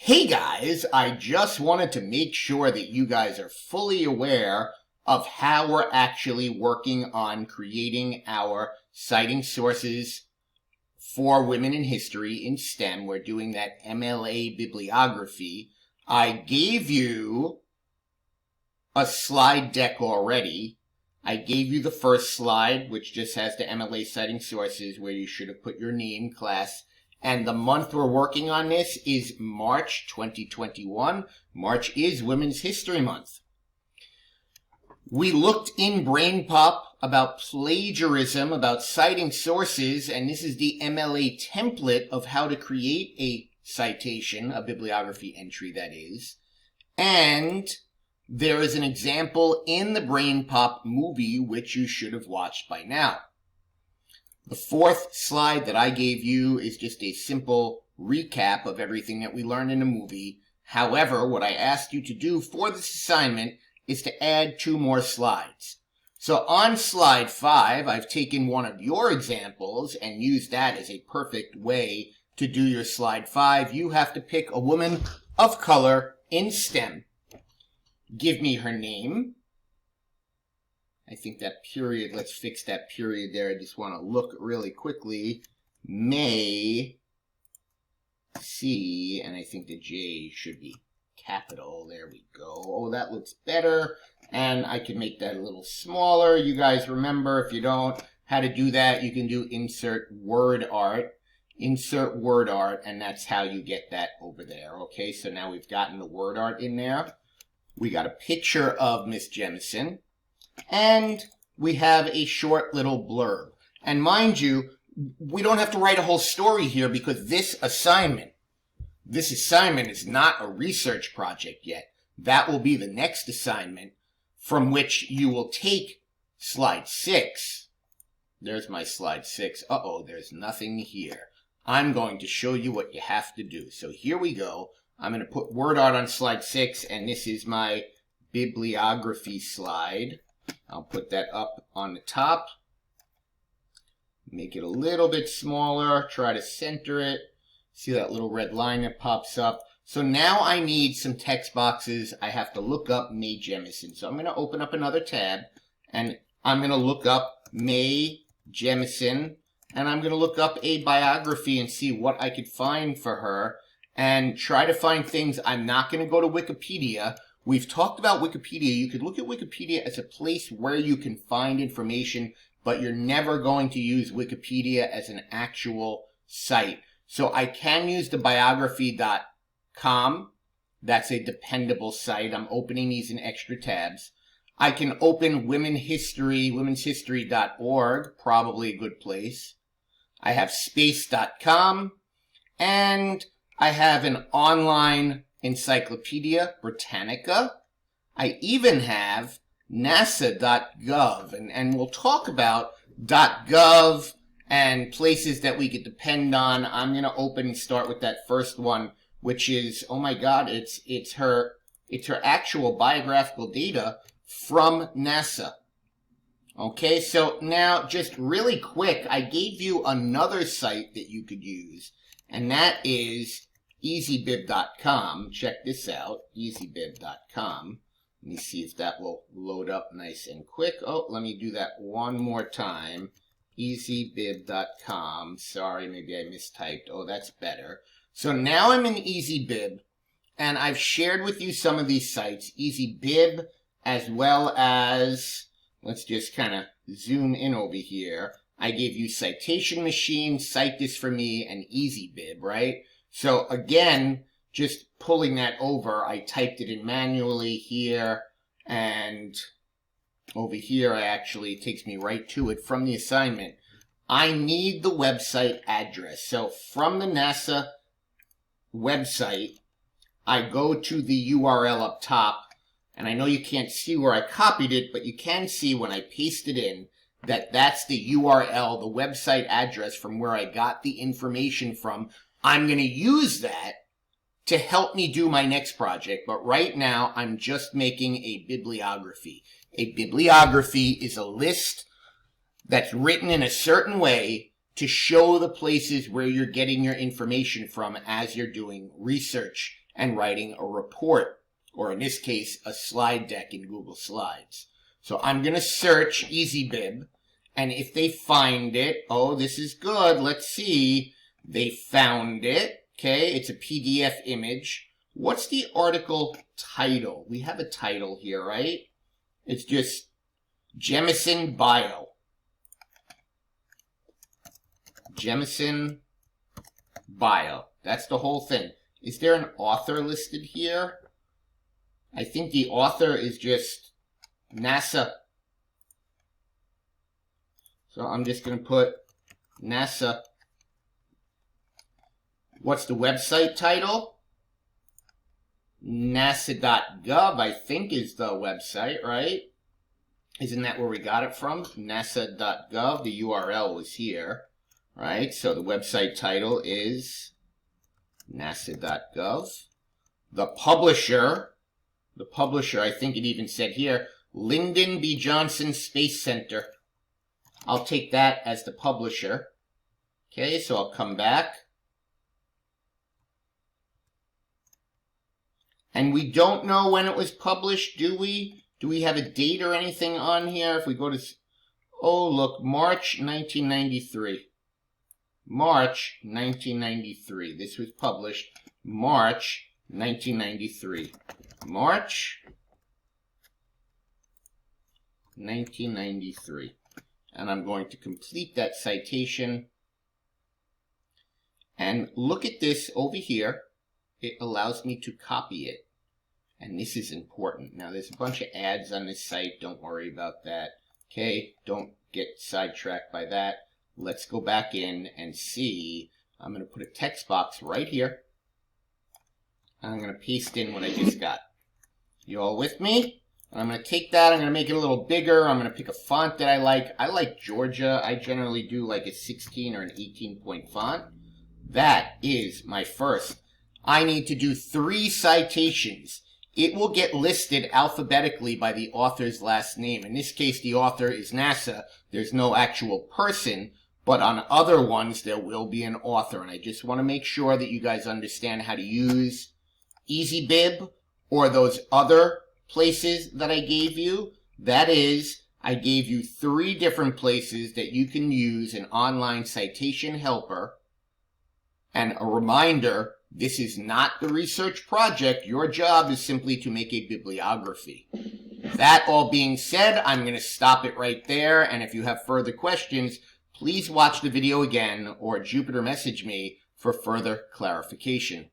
Hey guys, I just wanted to make sure that you guys are fully aware of how we're actually working on creating our citing sources for women in history in STEM. We're doing that MLA Bibliography. I gave you a slide deck already. I gave you the first slide, which just has the MLA citing sources, where you should have put your name, class, and the month we're working on this is March 2021. March is Women's History Month. We looked in BrainPop about plagiarism, about citing sources, and this is the MLA template of how to create a citation, a bibliography entry that is. And there is an example in the BrainPop movie, which you should have watched by now. The fourth slide that I gave you is just a simple recap of everything that we learned in the movie. However, what I asked you to do for this assignment is to add 2 more slides. So on slide 5, I've taken one of your examples and used that as a perfect way to do your slide 5. You have to pick a woman of color in STEM. Give me her name. I think that period, let's fix that period there. I just want to look really quickly. May C, and I think the J should be capital. There we go. Oh, that looks better. And I can make that a little smaller. You guys remember, if you don't, how to do that. You can do insert word art. Insert word art, and that's how you get that over there. Okay, so now we've gotten the word art in there. We got a picture of Miss Jemison. And we have a short little blurb. And mind you, we don't have to write a whole story here because this assignment is not a research project yet. That will be the next assignment from which you will take slide 6. There's my slide 6. Uh-oh, there's nothing here. I'm going to show you what you have to do. So here we go. I'm going to put word art on slide 6, and this is my bibliography slide. I'll put that up on the top. Make it a little bit smaller. Try to center it. See that little red line that pops up? So now I need some text boxes. I have to look up May Jemison. So I'm going to open up another tab, and I'm going to look up May Jemison, and I'm going to look up a biography and see what I could find for her, and try to find things. I'm not going to go to Wikipedia. We've talked about Wikipedia. You could look at Wikipedia as a place where you can find information, but you're never going to use Wikipedia as an actual site. So I can use the biography.com. That's a dependable site. I'm opening these in extra tabs. I can open womenshistory.org, probably a good place. I have space.com, and I have an online Encyclopedia Britannica. I even have NASA.gov, and we'll talk about .gov and places that we could depend on. I'm going to open and start with that first one, which is, oh my God, it's her actual biographical data from NASA. Okay, so now just really quick, I gave you another site that you could use, and that is easybib.com. Check this out, easybib.com. Let me see if that will load up nice and quick. Oh, let me do that one more time. easybib.com. Sorry, maybe I mistyped. Oh, that's better. So now I'm in EasyBib, and I've shared with you some of these sites, EasyBib, as well as, let's just kind of zoom in over here. I gave you Citation Machine, Cite This For Me, and EasyBib, right? So again, just pulling that over, I typed it in manually here, and over here it takes me right to it from the assignment. I need the website address. So from the NASA website, I go to the URL up top, and I know you can't see where I copied it, but you can see when I paste it in that that's the URL, the website address from where I got the information from. I'm going to use that to help me do my next project, but right now I'm just making a bibliography. A bibliography is a list that's written in a certain way to show the places where you're getting your information from as you're doing research. and writing a report, or in this case, a slide deck in Google Slides. So I'm going to search EasyBib, and if they find it, oh, this is good. Let's see. They found it. Okay, it's a PDF image. What's the article title? We have a title here, right? It's just Jemison Bio. Jemison Bio. That's the whole thing. Is there an author listed here? I think the author is just NASA. So I'm just going to put NASA. What's the website title? NASA.gov, I think, is the website, right? Isn't that where we got it from? NASA.gov. The URL was here, right? So the website title is NASA.gov. The publisher, I think it even said here, Lyndon B. Johnson Space Center. I'll take that as the publisher. Okay, so I'll come back. And we don't know when it was published, do we? Do we have a date or anything on here? If we go to, oh, look, March 1993. March 1993. This was published March 1993. March 1993. And I'm going to complete that citation. And look at this over here. It allows me to copy it. And this is important. Now, there's a bunch of ads on this site. Don't worry about that. Okay, don't get sidetracked by that. Let's go back in and see. I'm going to put a text box right here. I'm going to paste in what I just got. You all with me? And I'm going to take that. I'm going to make it a little bigger. I'm going to pick a font that I like. I like Georgia. I generally do like a 16 or an 18-point font. That is my first. I need to do 3 citations. It will get listed alphabetically by the author's last name. In this case, the author is NASA. There's no actual person, but on other ones, there will be an author. And I just want to make sure that you guys understand how to use EasyBib or those other places that I gave you. That is, I gave you 3 different places that you can use an online citation helper. And a reminder, this is not the research project. Your job is simply to make a bibliography. That all being said, I'm going to stop it right there. And if you have further questions, please watch the video again or Jupiter message me for further clarification.